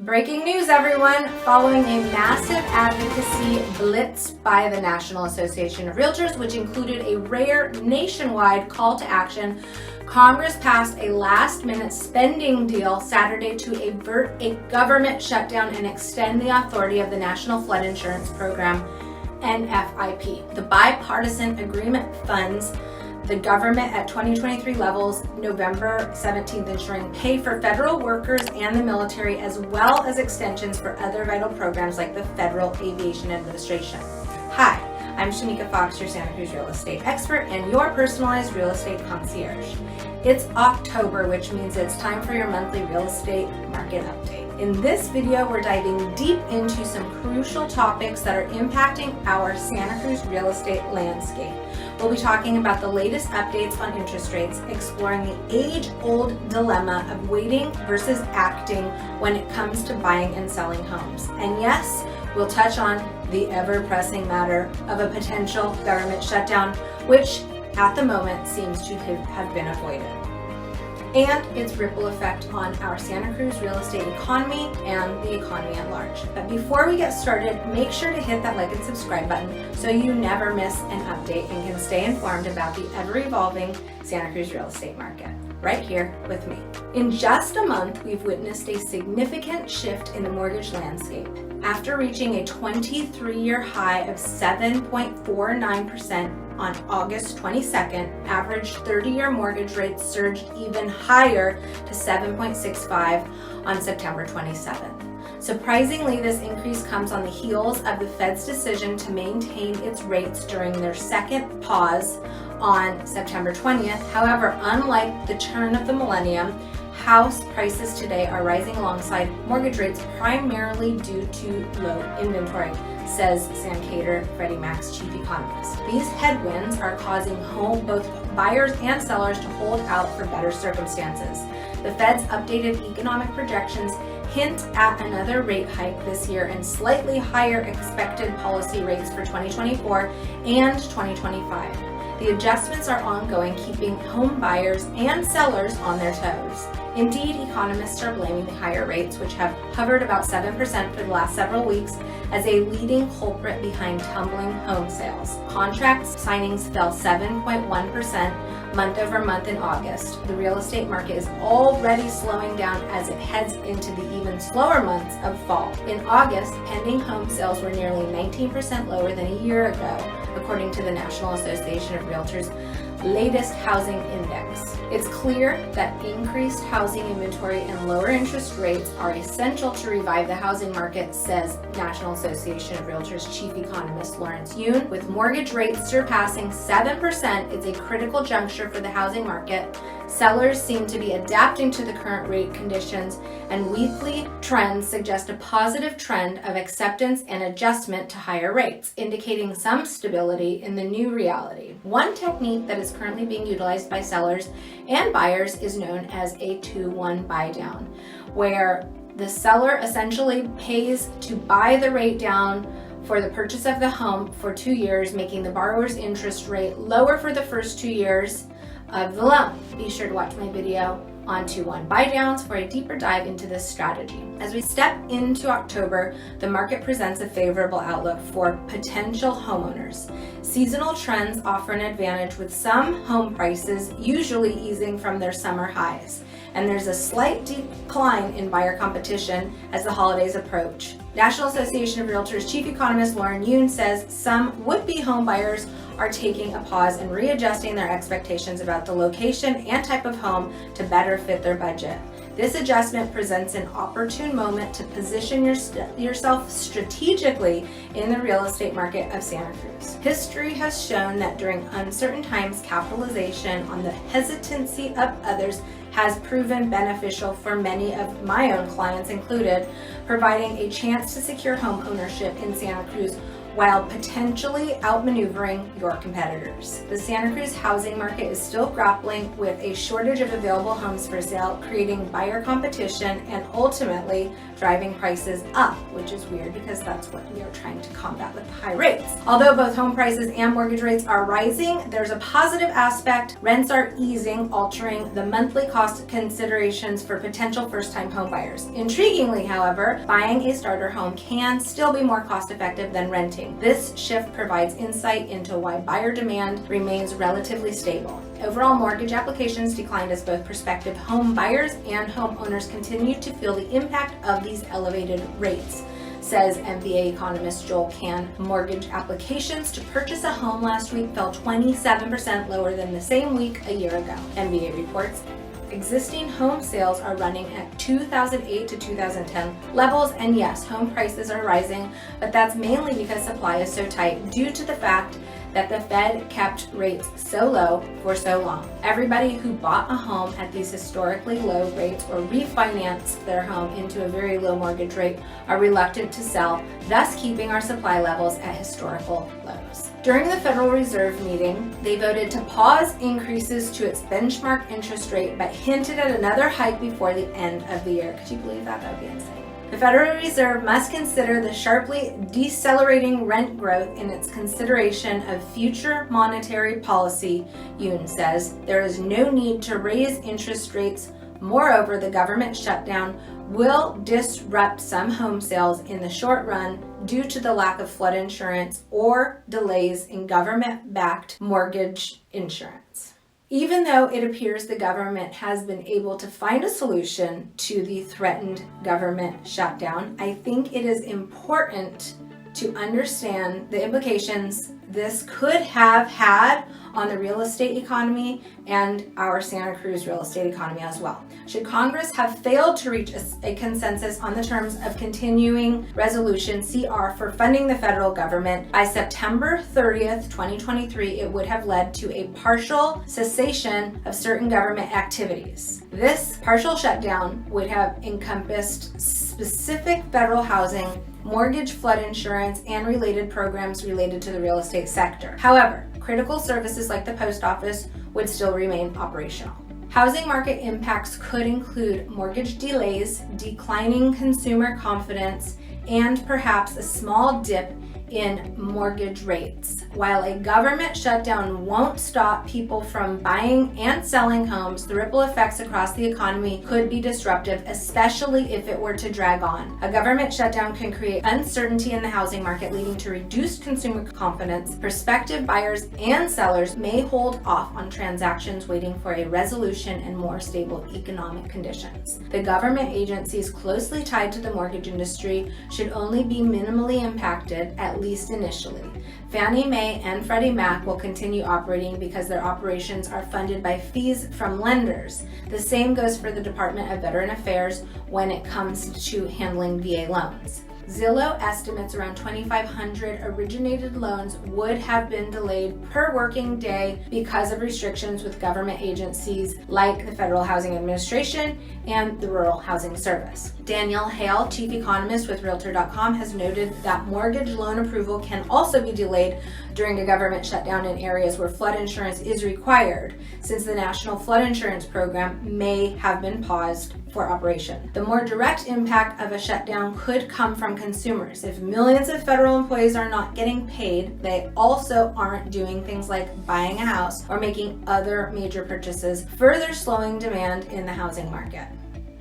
Breaking news, everyone! Following a massive advocacy blitz by the National Association of REALTORS, which included a rare nationwide call to action, Congress passed a last-minute spending deal Saturday to avert a government shutdown and extend the authority of the National Flood Insurance Program, NFIP. The bipartisan agreement funds the government at 2023 levels, November 17th, ensuring pay for federal workers and the military, as well as extensions for other vital programs like the Federal Aviation Administration. Hi, I'm Shemeika Fox, your Santa Cruz real estate expert and your personalized real estate concierge. It's October, which means it's time for your monthly real estate market update. In this video, we're diving deep into some crucial topics that are impacting our Santa Cruz real estate landscape. We'll be talking about the latest updates on interest rates, exploring the age-old dilemma of waiting versus acting when it comes to buying and selling homes. And yes, we'll touch on the ever-pressing matter of a potential government shutdown, which at the moment seems to have been avoided, and its ripple effect on our Santa Cruz real estate economy and the economy at large. But before we get started, make sure to hit that like and subscribe button so you never miss an update and can stay informed about the ever-evolving Santa Cruz real estate market, right here with me. In just a month, we've witnessed a significant shift in the mortgage landscape. After reaching a 23-year high of 7.49% on August 22nd, average 30-year mortgage rates surged even higher to 7.65 on September 27th. Surprisingly, this increase comes on the heels of the Fed's decision to maintain its rates during their second pause on September 20th. However, unlike the turn of the millennium, house prices today are rising alongside mortgage rates primarily due to low inventory, says Sam Cater, Freddie Mac's chief economist. These headwinds are causing both buyers and sellers to hold out for better circumstances. The Fed's updated economic projections hint at another rate hike this year and slightly higher expected policy rates for 2024 and 2025. The adjustments are ongoing, keeping home buyers and sellers on their toes. Indeed, economists are blaming the higher rates, which have hovered about 7% for the last several weeks, as a leading culprit behind tumbling home sales. Contract signings fell 7.1% month over month in August. The real estate market is already slowing down as it heads into the even slower months of fall. In August, pending home sales were nearly 19% lower than a year ago, according to the National Association of REALTORS' latest housing index. It's clear that increased housing inventory and lower interest rates are essential to revive the housing market, says National Association of REALTORS' chief economist Lawrence Yoon. With mortgage rates surpassing 7%, it's a critical juncture for the housing market. Sellers seem to be adapting to the current rate conditions, and weekly trends suggest a positive trend of acceptance and adjustment to higher rates, indicating some stability in the new reality. One technique that is currently being utilized by sellers and buyers is known as a 2-1 buy down, where the seller essentially pays to buy the rate down for the purchase of the home for 2 years, making the borrower's interest rate lower for the first 2 years of the loan. Be sure to watch my video on 2-1 buy downs for a deeper dive into this strategy. As we step into October, the market presents a favorable outlook for potential homeowners. Seasonal trends offer an advantage, with some home prices usually easing from their summer highs, and there's a slight decline in buyer competition as the holidays approach. National Association of REALTORS' chief economist Lauren Yoon says some would-be home buyers are taking a pause and readjusting their expectations about the location and type of home to better fit their budget. This adjustment presents an opportune moment to position yourself strategically in the real estate market of Santa Cruz. History has shown that during uncertain times, capitalization on the hesitancy of others has proven beneficial for many of my own clients included, providing a chance to secure home ownership in Santa Cruz while potentially outmaneuvering your competitors. The Santa Cruz housing market is still grappling with a shortage of available homes for sale, creating buyer competition and ultimately driving prices up, which is weird because that's what we are trying to combat with the high rates. Although both home prices and mortgage rates are rising, there's a positive aspect. Rents are easing, altering the monthly cost considerations for potential first-time home buyers. Intriguingly, however, buying a starter home can still be more cost-effective than renting. This shift provides insight into why buyer demand remains relatively stable. Overall, mortgage applications declined as both prospective home buyers and homeowners continue to feel the impact of these elevated rates, says MBA economist Joel Kahn. Mortgage applications to purchase a home last week fell 27% lower than the same week a year ago, MBA reports. Existing home sales are running at 2008 to 2010 levels, and yes, home prices are rising, but that's mainly because supply is so tight due to the fact that the Fed kept rates so low for so long. Everybody who bought a home at these historically low rates or refinanced their home into a very low mortgage rate are reluctant to sell, thus keeping our supply levels at historical lows. During the Federal Reserve meeting, they voted to pause increases to its benchmark interest rate, but hinted at another hike before the end of the year. Could you believe that? That would be insane. The Federal Reserve must consider the sharply decelerating rent growth in its consideration of future monetary policy, Yoon says. There is no need to raise interest rates. Moreover, the government shutdown will disrupt some home sales in the short run due to the lack of flood insurance or delays in government-backed mortgage insurance. Even though it appears the government has been able to find a solution to the threatened government shutdown, I think it is important to understand the implications this could have had on the real estate economy and our Santa Cruz real estate economy as well. Should Congress have failed to reach a consensus on the terms of continuing resolution CR for funding the federal government by September 30th, 2023, it would have led to a partial cessation of certain government activities. This partial shutdown would have encompassed specific federal housing, mortgage, flood insurance, and related programs related to the real estate sector. However, critical services like the post office would still remain operational. Housing market impacts could include mortgage delays, declining consumer confidence, and perhaps a small dip in mortgage rates. While a government shutdown won't stop people from buying and selling homes, the ripple effects across the economy could be disruptive, especially if it were to drag on. A government shutdown can create uncertainty in the housing market, leading to reduced consumer confidence. Prospective buyers and sellers may hold off on transactions, waiting for a resolution and more stable economic conditions. The government agencies closely tied to the mortgage industry should only be minimally impacted, at least initially. Fannie Mae and Freddie Mac will continue operating because their operations are funded by fees from lenders. The same goes for the Department of Veteran Affairs when it comes to handling VA loans. Zillow estimates around 2,500 originated loans would have been delayed per working day because of restrictions with government agencies like the Federal Housing Administration and the Rural Housing Service. Danielle Hale, chief economist with Realtor.com, has noted that mortgage loan approval can also be delayed during a government shutdown in areas where flood insurance is required, since the National Flood Insurance Program may have been paused for operation. The more direct impact of a shutdown could come from consumers. If millions of federal employees are not getting paid, they also aren't doing things like buying a house or making other major purchases, further slowing demand in the housing market.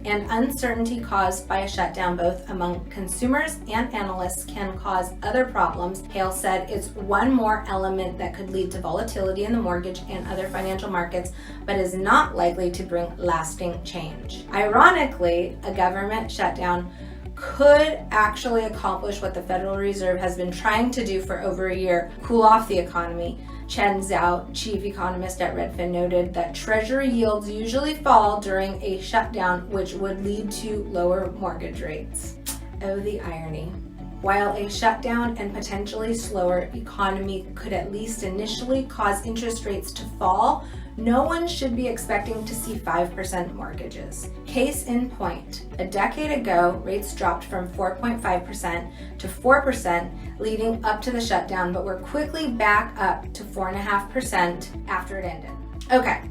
And uncertainty caused by a shutdown both among consumers and analysts can cause other problems. Hale said it's one more element that could lead to volatility in the mortgage and other financial markets, but is not likely to bring lasting change. Ironically, a government shutdown could actually accomplish what the Federal Reserve has been trying to do for over a year: cool off the economy. Chen Zhao, chief economist at Redfin, noted that Treasury yields usually fall during a shutdown, which would lead to lower mortgage rates. Oh, the irony. While a shutdown and potentially slower economy could at least initially cause interest rates to fall, no one should be expecting to see 5% mortgages. Case in point, a decade ago, rates dropped from 4.5% to 4% leading up to the shutdown, but were quickly back up to 4.5% after it ended. Okay.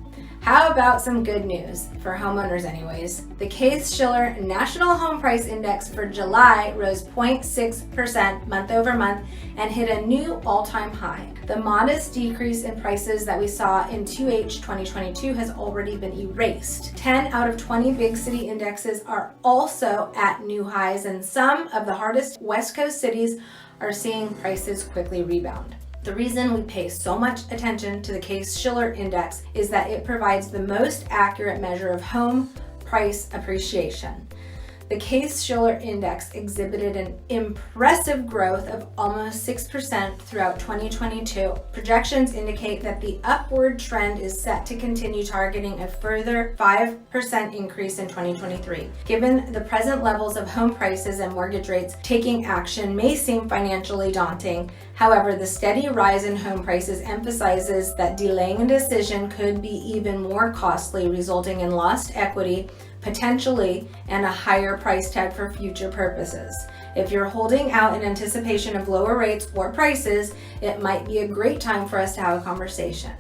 How about some good news, for homeowners anyways? The Case-Shiller National Home Price Index for July rose 0.6% month over month and hit a new all-time high. The modest decrease in prices that we saw in 2H 2022 has already been erased. 10 out of 20 big city indexes are also at new highs, and some of the hardest West Coast cities are seeing prices quickly rebound. The reason we pay so much attention to the Case-Shiller Index is that it provides the most accurate measure of home price appreciation. The Case-Shiller Index exhibited an impressive growth of almost 6% throughout 2022. Projections indicate that the upward trend is set to continue, targeting a further 5% increase in 2023. Given the present levels of home prices and mortgage rates, taking action may seem financially daunting. However, the steady rise in home prices emphasizes that delaying a decision could be even more costly, resulting in lost equity, potentially, and a higher price tag for future purposes. If you're holding out in anticipation of lower rates or prices, it might be a great time for us to have a conversation.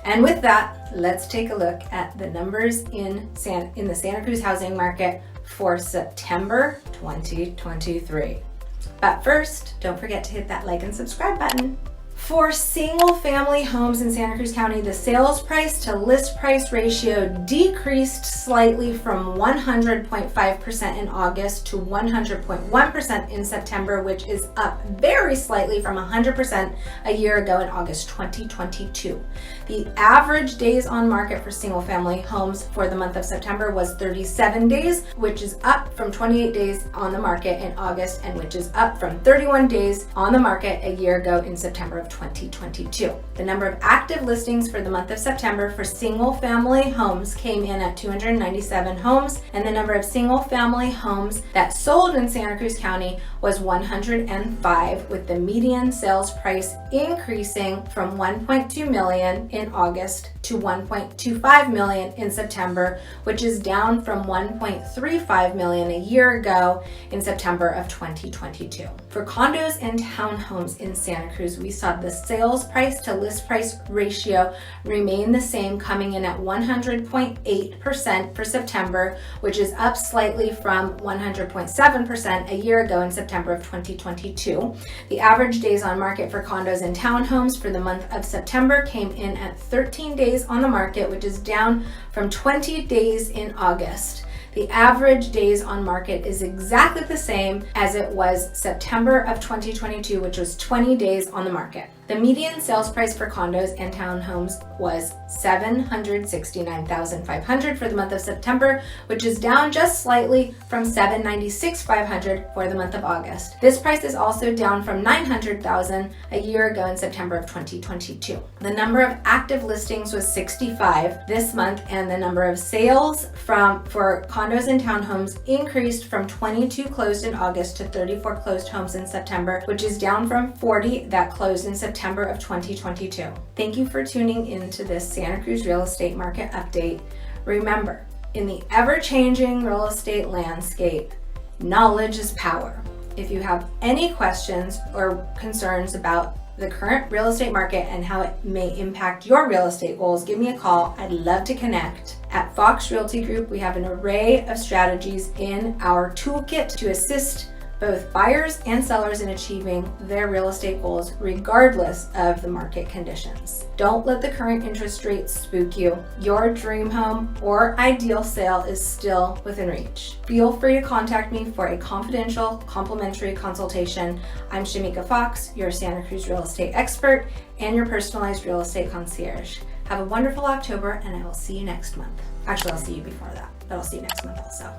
And with that, let's take a look at the numbers in the Santa Cruz housing market for September 2023. But first, don't forget to hit that like and subscribe button. For single-family homes in Santa Cruz County, the sales price to list price ratio decreased slightly from 100.5% in August to 100.1% in September, which is up very slightly from 100% a year ago in August 2022. The average days on market for single-family homes for the month of September was 37 days, which is up from 28 days on the market in August, and which is up from 31 days on the market a year ago in September of 2022. The number of active listings for the month of September for single-family homes came in at 297 homes, and the number of single-family homes that sold in Santa Cruz County was 105, with the median sales price increasing from $1.2 million in August to $1.25 million in September, which is down from $1.35 million a year ago in September of 2022. For condos and townhomes in Santa Cruz, we saw the sales price to list price ratio remain the same, coming in at 100.8% for September, which is up slightly from 100.7% a year ago in September of 2022. The average days on market for condos and townhomes for the month of September came in at 13 days on the market, which is down from 20 days in August. The average days on market is exactly the same as it was September of 2022, which was 20 days on the market. The median sales price for condos and townhomes was $769,500 for the month of September, which is down just slightly from $796,500 for the month of August. This price is also down from $900,000 a year ago in September of 2022. The number of active listings was 65 this month, and the number of sales for condos and townhomes increased from 22 closed in August to 34 closed homes in September, which is down from 40 that closed in September of 2022. Thank you for tuning into this Santa Cruz real estate market update. Remember, in the ever-changing real estate landscape, knowledge is power. If you have any questions or concerns about the current real estate market and how it may impact your real estate goals, give me a call. I'd love to connect. At Fox Realty Group, we have an array of strategies in our toolkit to assist both buyers and sellers in achieving their real estate goals regardless of the market conditions. Don't let the current interest rates spook you. Your dream home or ideal sale is still within reach. Feel free to contact me for a confidential, complimentary consultation. I'm Shemeika Fox, your Santa Cruz real estate expert and your personalized real estate concierge. Have a wonderful October, and I will see you next month. Actually, I'll see you before that, but I'll see you next month also.